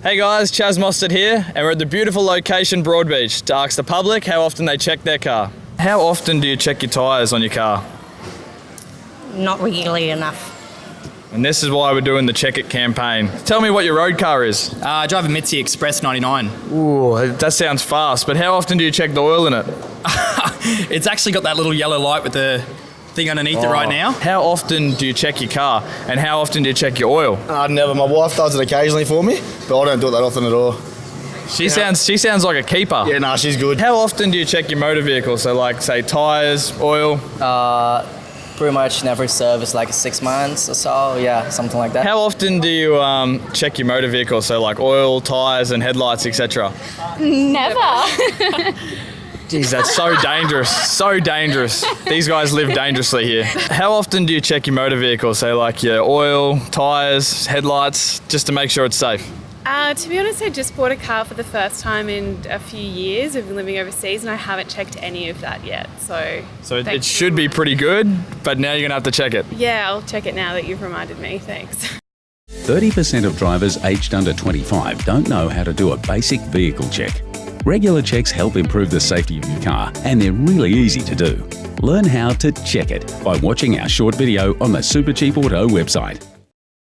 Hey guys, Chaz Mostert here, and we're at the beautiful location Broadbeach to ask the public how often they check their car. How often do you check your tyres on your car? Not really enough. And this is why we're doing the Check It campaign. Tell me what your road car is. I drive a Mitsubishi Express 99. Ooh, that sounds fast, but how often do you check the oil in it? It's actually got that little yellow light with the thing underneath it right now. How often do you check your car, and how often do you check your oil? Never. My wife does it occasionally for me, but I don't do it that often at all. She sounds like a keeper. Yeah, nah, she's good. How often do you check your motor vehicle? So like, say, tyres, oil? Pretty much never service, like 6 months or so, yeah, something like that. How often do you check your motor vehicle? So like oil, tyres and headlights, etc. Never. Jeez, that's so dangerous, so dangerous. These guys live dangerously here. How often do you check your motor vehicle? So like your oil, tyres, headlights, just to make sure it's safe? To be honest, I just bought a car for the first time in a few years. I've been living overseas and I haven't checked any of that yet. So it should be pretty good, but now you're going to have to check it. Yeah, I'll check it now that you've reminded me. Thanks. 30% of drivers aged under 25 don't know how to do a basic vehicle check. Regular checks help improve the safety of your car, and they're really easy to do. Learn how to check it by watching our short video on the Supercheap Auto website.